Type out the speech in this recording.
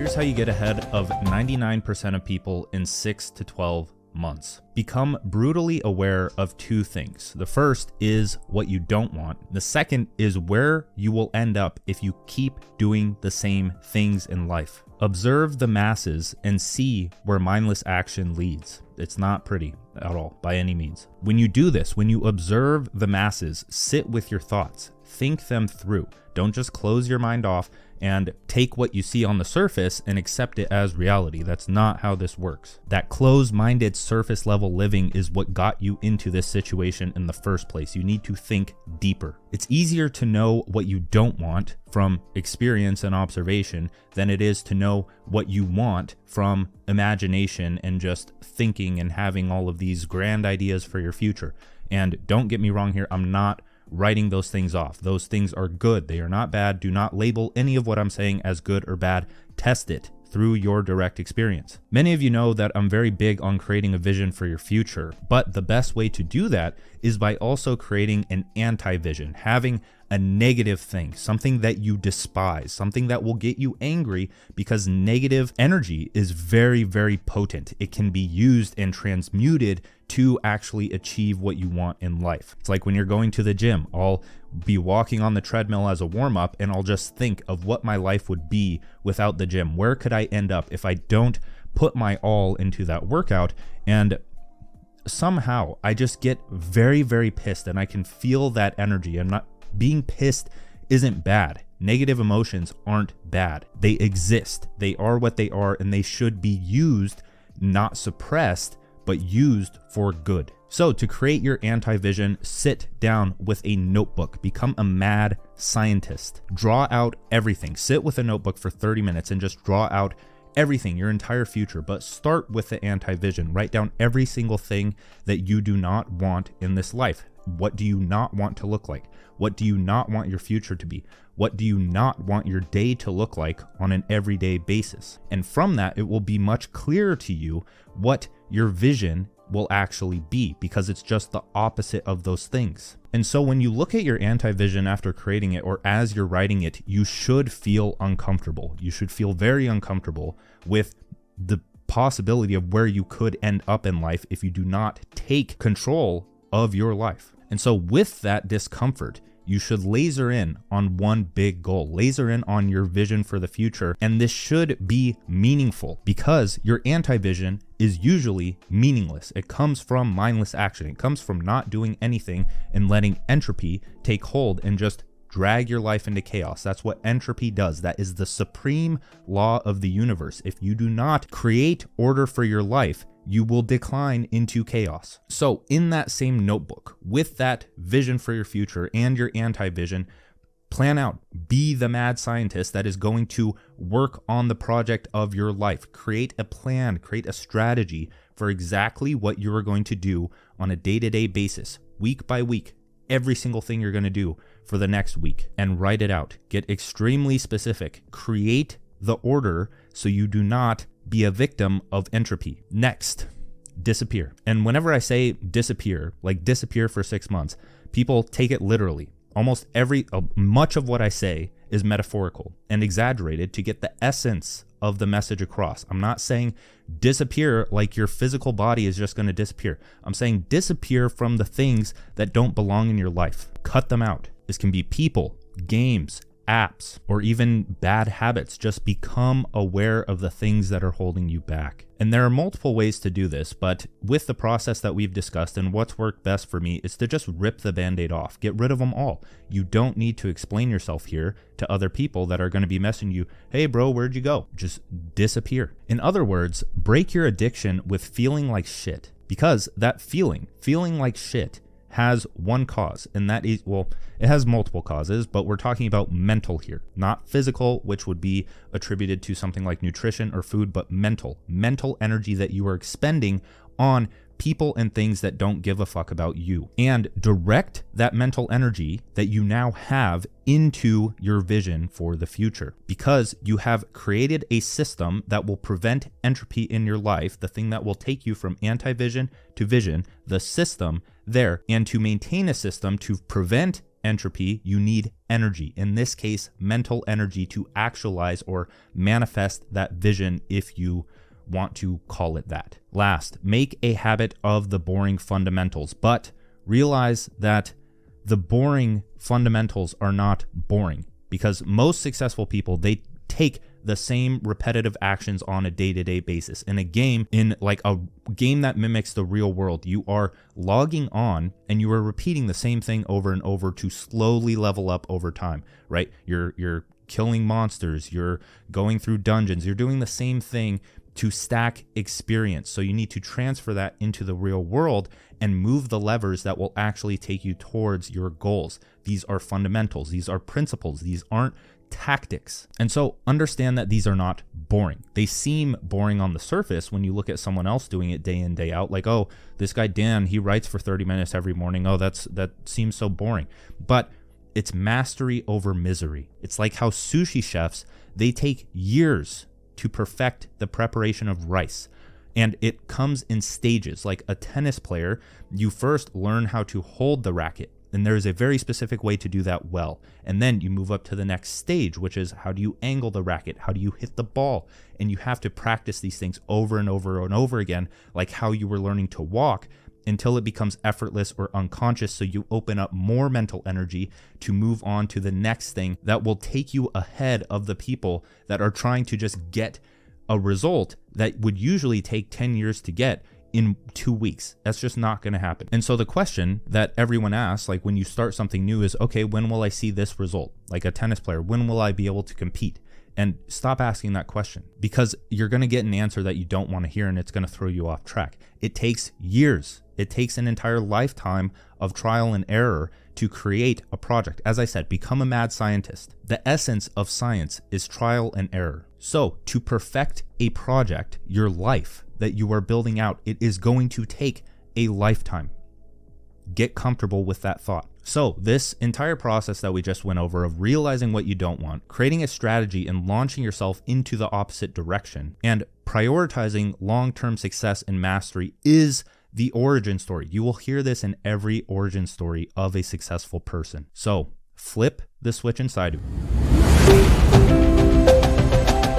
Here's how you get ahead of 99% of people in 6 to 12 months. Become brutally aware of two things. The first is what you don't want. The second is where you will end up if you keep doing the same things in life. Observe the masses and see where mindless action leads. It's not pretty at all, by any means. When you do this, when you observe the masses, sit with your thoughts, think them through. Don't just close your mind off and take what you see on the surface and accept it as reality. That's not how this works. That closed-minded surface level living is what got you into this situation in the first place. You need to think deeper. It's easier to know what you don't want from experience and observation than it is to know what you want from imagination and just thinking and having all of these grand ideas for your future. And don't get me wrong here, I'm not writing those things off. Those things are good. They are not bad. Do not label any of what I'm saying as good or bad. Test it through your direct experience. Many of you know that I'm very big on creating a vision for your future, but the best way to do that is by also creating an anti-vision, having a negative thing, something that you despise, something that will get you angry, because negative energy is very, very potent. It can be used and transmuted to actually achieve what you want in life. It's like when you're going to the gym, I'll be walking on the treadmill as a warm-up and I'll just think of what my life would be without the gym. Where could I end up if I don't put my all into that workout? And somehow I just get very, very pissed, and I can feel that energy. I'm not being pissed isn't bad. Negative emotions aren't bad. They exist. They are what they are, and they should be used, not suppressed, but used for good. So to create your anti-vision, sit down with a notebook, become a mad scientist, draw out everything. Sit with a notebook for 30 minutes and just draw out everything, your entire future, but start with the anti-vision. Write down every single thing that you do not want in this life. What do you not want to look like? What do you not want your future to be? What do you not want your day to look like on an everyday basis? And from that, it will be much clearer to you what your vision will actually be, because it's just the opposite of those things. And so when you look at your anti-vision after creating it, or as you're writing it, you should feel uncomfortable. You should feel very uncomfortable with the possibility of where you could end up in life if you do not take control of your life. And so with that discomfort, you should laser in on one big goal, laser in on your vision for the future. And this should be meaningful, because your anti-vision is usually meaningless. It comes from mindless action. It comes from not doing anything and letting entropy take hold and just drag your life into chaos. That's what entropy does. That is the supreme law of the universe. If you do not create order for your life, you will decline into chaos. So in that same notebook, with that vision for your future and your anti-vision, plan out, be the mad scientist that is going to work on the project of your life. Create a plan, create a strategy for exactly what you are going to do on a day-to-day basis, week by week, every single thing you're going to do for the next week, and write it out. Get extremely specific. Create the order so you do not be a victim of entropy. Next, disappear. And whenever I say disappear, like disappear for 6 months, people take it literally. Almost much of what I say is metaphorical and exaggerated to get the essence of the message across. I'm not saying disappear like your physical body is just going to disappear. I'm saying disappear from the things that don't belong in your life. Cut them out. This can be people, games, apps, or even bad habits. Just become aware of the things that are holding you back. And there are multiple ways to do this, but with the process that we've discussed, and what's worked best for me is to just rip the band-aid off. Get rid of them all. You don't need to explain yourself here to other people that are going to be messaging you, hey bro, where'd you go? Just disappear. In other words, break your addiction with feeling like shit, because that feeling like shit has one cause, and that is, well, it has multiple causes, but we're talking about mental here, not physical, which would be attributed to something like nutrition or food, but mental energy that you are expending on people and things that don't give a fuck about you, and direct that mental energy that you now have into your vision for the future, because you have created a system that will prevent entropy in your life, the thing that will take you from anti-vision to vision, the system there. And to maintain a system to prevent entropy, you need energy. In this case, mental energy to actualize or manifest that vision, if you want to call it that. Last, make a habit of the boring fundamentals, but realize that the boring fundamentals are not boring, because most successful people, they take the same repetitive actions on a day-to-day basis. In a game, in like a game that mimics the real world, you are logging on and you are repeating the same thing over and over to slowly level up over time, right? You're killing monsters, you're going through dungeons, you're doing the same thing to stack experience. So you need to transfer that into the real world and move the levers that will actually take you towards your goals. These are fundamentals, these are principles, these aren't tactics. And so understand that these are not boring. They seem boring on the surface when you look at someone else doing it day in, day out. Like, oh, this guy Dan, he writes for 30 minutes every morning. Oh, that seems so boring. But it's mastery over misery. It's like how sushi chefs, they take years to perfect the preparation of rice. And it comes in stages. Like a tennis player, you first learn how to hold the racket. And there's a very specific way to do that well. And then you move up to the next stage, which is how do you angle the racket? How do you hit the ball? And you have to practice these things over and over and over again, like how you were learning to walk, until it becomes effortless or unconscious. So you open up more mental energy to move on to the next thing that will take you ahead of the people that are trying to just get a result that would usually take 10 years to get in 2 weeks. That's just not going to happen. And so the question that everyone asks, like when you start something new, is, okay, when will I see this result? Like a tennis player, when will I be able to compete? And stop asking that question, because you're going to get an answer that you don't want to hear, and it's going to throw you off track. It takes years. It takes an entire lifetime of trial and error to create a project. As I said, become a mad scientist. The essence of science is trial and error. So to perfect a project, your life that you are building out, it is going to take a lifetime. Get comfortable with that thought. So this entire process that we just went over of realizing what you don't want, creating a strategy and launching yourself into the opposite direction, and prioritizing long-term success and mastery is the origin story. You will hear this in every origin story of a successful person. So flip the switch inside of you.